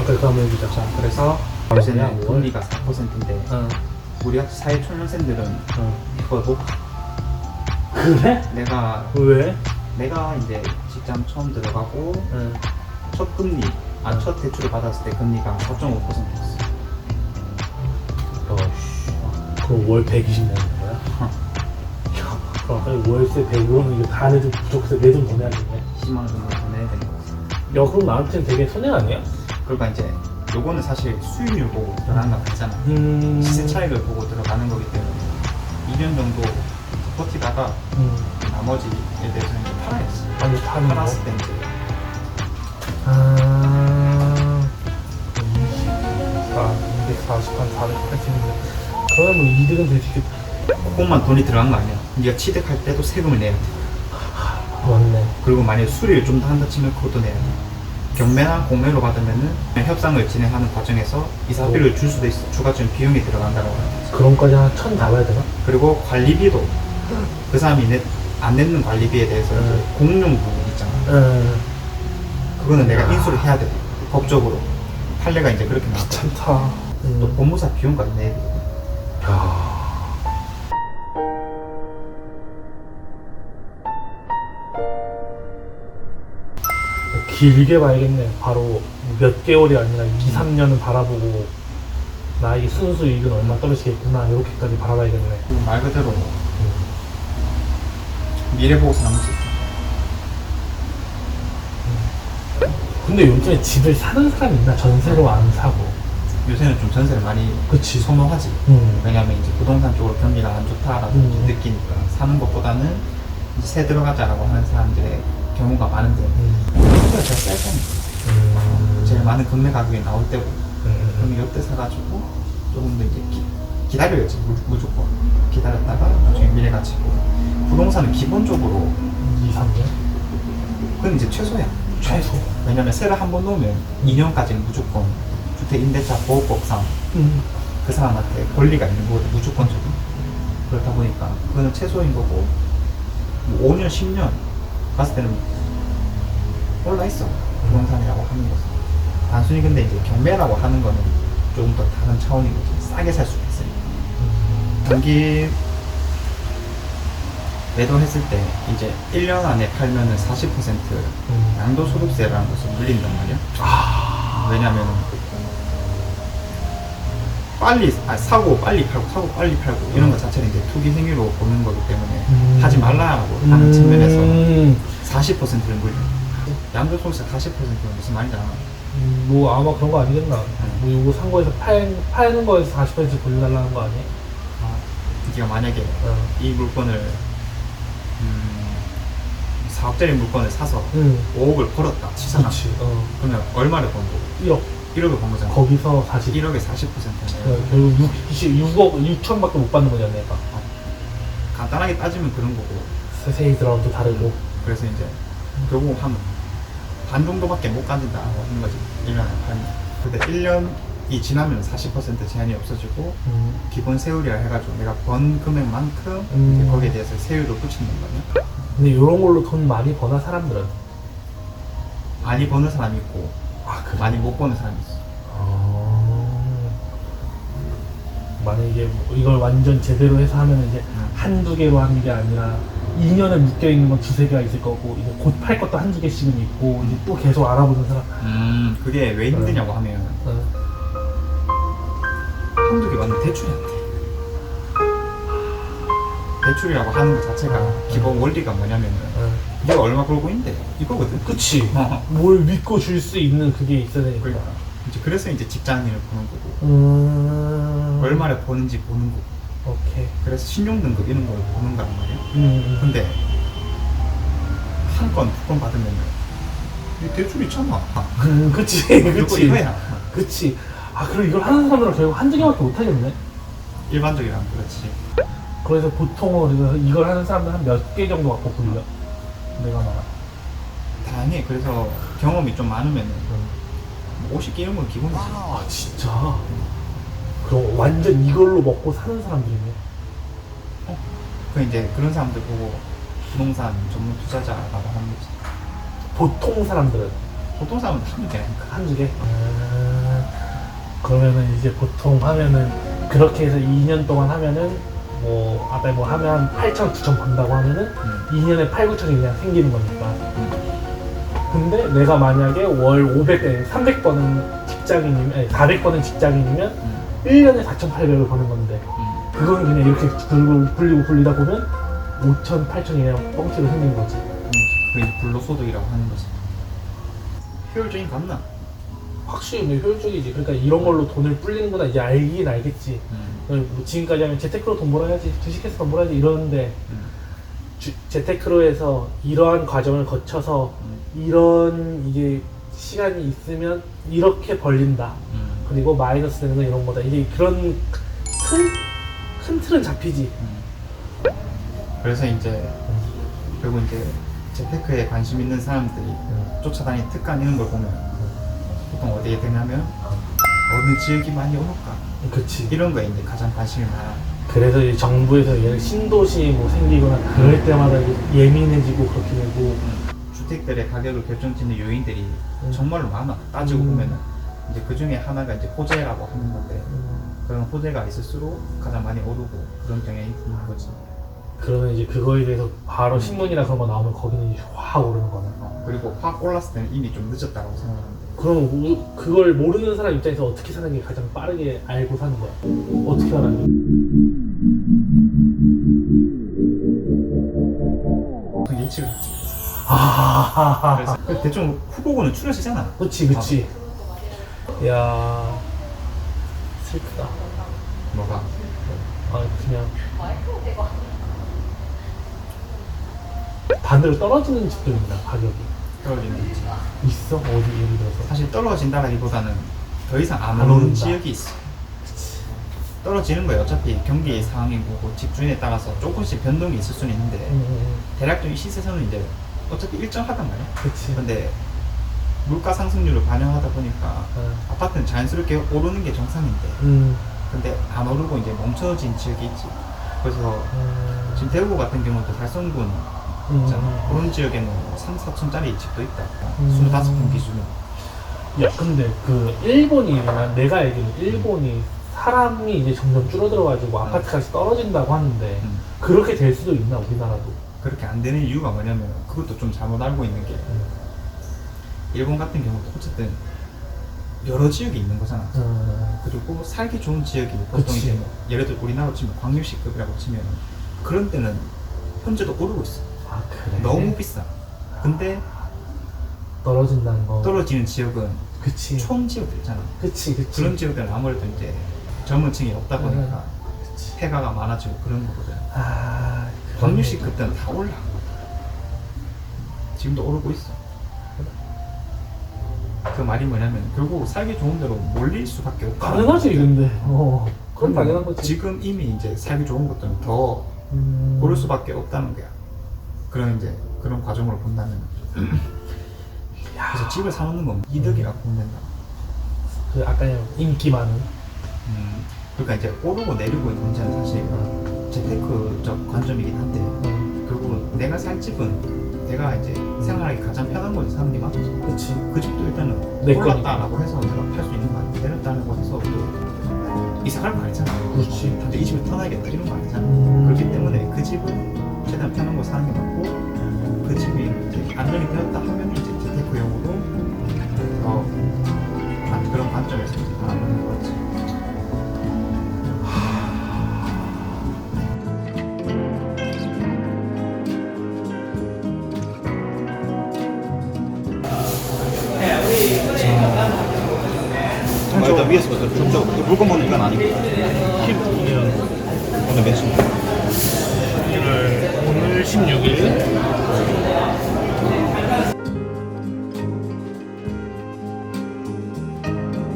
아까 그 한번 해주자. 자, 그래서 요새는 금리가 4%인데 우리 학교 사회초년생들은 이거고 그래? 내가 왜? 이제 직장 처음 들어가고 첫 금리 첫 대출을 받았을 때 금리가 4.5%였어. 그럼 월 120 내는 거야? 그럼 월세 100원 이거 다 내도 부족해서 내 돈 더 내야겠네. 10만 원 정도 더 내야 되는 거지. 야 그럼 나한테는 되게 손해 아니야? 그러니까 이제 요거는 사실 수익률 보고 들어가는 거 아니잖아. 시세 차익을 보고 들어가는 거기 때문에 2년 정도 버티다가 나머지에 대해서는 이제 팔아야지. 아니 파는 거? 팔았을 때 이제 240, 한 480인데 그러면 뭐 이득은 될 수 있겠다. 그것만 돈이 들어간 거 아니야. 네가 취득할 때도 세금을 내야 돼. 맞네. 그리고 만약에 수리를 좀 더 한다 치면 그것도 내야 돼. 경매나 공매로 받으면은 협상을 진행하는 과정에서 이사비를 줄 수도 있어. 추가적인 비용이 들어간다고 하는 거지. 그런 거지 한 1000 나와야 되나? 그리고 관리비도 그 사람이 안 내는 관리비에 대해서 이제 공용 부분 있잖아. 그거는 내가 인수를 해야 돼. 법적으로. 판례가 이제 그렇게 나왔고. 귀찮다. 또 법무사 비용까지 내야 돼. 야. 길게 봐야겠네. 바로 몇 개월이 아니라 2, 3년은 바라보고 나의 순수이익은 얼마 떨어지겠구나 이렇게까지 바라봐야겠네. 말 그대로 미래 보고 사는 거지. 근데 요즘에 집을 사는 사람이 있나? 전세로 안 사고. 요새는 좀 전세를 많이 그치. 선호하지. 왜냐면 이제 부동산 쪽으로 경기가 안 좋다라고 느끼니까 사는 것보다는 이제 새 들어가자라고 하는 사람들의 경우가 많은데 금리가 제일 쌀잖아. 제일 많은 금매 가격이 나올 때고 그럼 이때 사가지고 조금 더 이제 기다려야지. 무조건 기다렸다가 나중에 미래 가치고. 부동산은 기본적으로 2, 3년? 그건 이제 최소야. 최소. 왜냐면 세를 한 번 놓으면 2년까지는 무조건 주택임대차 보호법상 그 사람한테 권리가 있는 거거든. 무조건적인. 그렇다 보니까 그거는 최소인 거고 뭐 5년, 10년 갔을 때는 올라 있어. 부동산이라고 하는 것은. 단순히 근데 이제 경매라고 하는 거는 조금 더 다른 차원인 거지. 싸게 살 수가 있으니까. 단기 매도했을 때 이제 1년 안에 팔면은 40% 양도소득세라는 것을 물린단 말이야. 왜냐면은 사고 빨리 팔고 이런 것 자체는 이제 투기 행위로 보는 거기 때문에 하지 말라고 하는 측면에서 40%를 물려. 양도소득세 40%는 무슨 말인지 알아? 뭐 아마 그런 거 아니겠나? 뭐 요거 산 거에서 파는 거에서 40% 돌려달라는 거 아니야? 네가 만약에 이 물건을 4억짜리 물건을 사서 5억을 벌었다 치잖아. 그러면 얼마를 번 거고? 1억을 번 거잖아. 거기서 40. 1억의 40%는 결국 6억 6천밖에 못 받는 거잖아 내가. 간단하게 따지면 그런 거고. 세세히 들어가면 또 다르고. 그래서 이제 결국 한 반 정도밖에 못 가진다고 하는 거지. 1년에 팔면. 근데 1년이 지나면 40% 제한이 없어지고 기본 세율이라 해가지고 내가 번 금액만큼 이제 거기에 대해서 세율을 붙이는 거냐. 근데 이런 걸로 돈 많이 버는 사람들은 많이 버는 사람이 있고 그래? 많이 못 버는 사람이 있어. 만약에 뭐 이걸 완전 제대로 해서 하면 이제 한두 개로 하는 게 아니라 2년에 묶여있는 건 두세 개가 있을 거고 이제 곧 팔 것도 한두 개씩은 있고 이제 또 계속 알아보는 사람. 그게 왜 힘드냐고 하면 한두 개 받는 대출이 안 돼. 대출이라고 하는 것 자체가 기본 원리가 뭐냐면은 네가 얼마 벌고 있는데 이거거든. 그치. 뭘 믿고 줄 수 있는 그게 있어야 되니까. 그러니까 이제 그래서 이제 직장인을 보는 거고 얼마를 버는지 보는 거고. 오케이. 그래서 신용등급 이런 걸 보는 거란 말이야. 근데 한 건, 두 건 받으면 이 대출 있잖아. 그치. 그치. 이거야. 그치. 그럼 이걸 하는 사람들은 결국 한두 개밖에 못 하겠네. 일반적이라면 그렇지. 그래서 보통은 이걸 하는 사람들 한 몇 개 정도 갖고 불려. 내가 말한. 다행히 그래서 경험이 좀 많으면은 50개 이런 건 기본이지. 진짜? 그럼 완전 이걸로 먹고 사는 사람들이네. 그 이제 그런 사람들 보고 부동산 전문 투자자라고 하는 거지. 보통 사람들은 보통 사람은 한두 개라니까. 한두 개? 그러면은 이제 보통 하면은 그렇게 해서 2년 동안 하면은 뭐 아까 뭐 하면 8천, 9천 번다고 하면은 2년에 8, 9천이 그냥 생기는 거니까. 근데 내가 만약에 월 300번은 직장인이면, 아니 400번은 직장인이면 1년에 4,800을 버는 건데 그거는 그냥 이렇게 굴리고 굴리다 보면 5천, 8천이 그냥 뻥치로 생긴 거지. 그게 이제 불로소득이라고 하는 거지. 효율적인 같나? 확실히 뭐 효율적이지. 그러니까 이런 걸로 돈을 불리는구나 이제 알긴 알겠지. 뭐 지금까지 하면 재테크로 돈 벌어야지, 주식해서 돈 벌어야지 이러는데 재테크로 해서 이러한 과정을 거쳐서 이런 이게 시간이 있으면 이렇게 벌린다. 그리고 마이너스 되는 건 이런 거다. 이게 그런 큰 틀은 잡히지. 그래서 이제 결국 이제 재테크에 관심 있는 사람들이 쫓아다니는 특강 이런 걸 보면 보통 어디에 되냐면 어느 지역이 많이 오를까 그치. 이런 거에 이제 가장 관심이 많아. 그래서 이제 정부에서 신도시 뭐 생기거나 그럴 때마다 이제 예민해지고 그렇게 되고. 주택들의 가격을 결정짓는 요인들이 정말로 많아. 따지고 보면은 이제 그 중에 하나가 이제 호재라고 하는 건데 그런 호재가 있을수록 가장 많이 오르고 그런 경향이 있는 거지. 그러면 이제 그거에 대해서 바로 신문이나 그런 거 나오면 거기는 이제 확 오르는 거네. 그리고 확 올랐을 때는 이미 좀 늦었다고 생각하는데. 그럼 그걸 모르는 사람 입장에서 어떻게 사는 게 가장 빠르게 알고 사는 거야? 어떻게 알아요? 그 예측을 하지. 아, 그래서 대충 후보군은 추려지잖아. 그치. 야, 슬프다. 뭐가? 아, 그냥 반대로 떨어지는 집도 있나 가격이? 떨어지는 거지. 있어? 어디 예를 들어서? 사실 떨어진다라기보다는 더 이상 안 안 오르는 오른다. 지역이 있어. 떨어지는 거예요. 어차피 경기 상황이고 뭐 집주인에 따라서 조금씩 변동이 있을 수는 있는데 대략적인 시세선은 이제 어차피 일정하단 말이야. 그치. 근데 물가 상승률을 반영하다 보니까 아파트는 자연스럽게 오르는 게 정상인데 근데 안 오르고 이제 멈춰진 지역이 있지. 그래서 지금 대구 같은 경우도 달성군 있잖아. 그런 지역에는 3, 4천짜리 집도 있다. 25평 기준으로. 야, 근데 그 일본이 내가 알기로는 일본이 사람이 이제 점점 줄어들어가지고 아파트 값이 떨어진다고 하는데 그렇게 될 수도 있나 우리나라도? 그렇게 안 되는 이유가 뭐냐면 그것도 좀 잘못 알고 있는 게 일본 같은 경우도 어쨌든 여러 지역이 있는 거잖아. 그리고 살기 좋은 지역이 보통 그치. 이제 뭐 예를 들어 우리나라로 치면 광역시급이라고 치면 그런 때는 현재도 오르고 있어. 아, 그래? 너무 비싸. 근데 떨어진다는 거. 떨어지는 지역은 그치. 촌 지역들 있잖아. 그치. 그런 지역들은 아무래도 이제 젊은 층이 없다 보니까 그치. 폐가가 많아지고 그런 거거든. 아, 광역시급 때는 다 올라. 지금도 오르고 있어. 그 말이 뭐냐면 결국 살기 좋은 데로 몰릴 수밖에 없다. 가능하지 근데. 그건 당연한 거지. 지금 이미 이제 살기 좋은 것들은 더 오를 수밖에 없다는 거야. 그런 이제 그런 과정으로 본다면. 그래서 집을 사놓는 건 이득이라고 본다. 그 아까 인기 많은. 그러니까 이제 오르고 내리고의 문제는 사실 재테크적 관점이긴 한데 결국은 내가 살 집은 내가 이제 생활하기 가장 편한 곳에 사는 게 맞죠. 그치. 그 집도 일단은 내 올랐다라고 해서 내가 팔 수 있는 거 아니야. 내렸다고 해서 또 이사 갈 거 아니잖아. 그렇지. 다들 이 집을 떠나겠다 이런 거 아니잖아. 그렇기 때문에 그 집은 최대한 편한 곳 사는 게 맞고 그 집이 이제 안정이 되었다 하면 이제 재테크용으로 그런 관점에서 이제 바라보는 거지. 일단 위에서부터 쭉 물건 보는 건 아니고 오늘 며칠?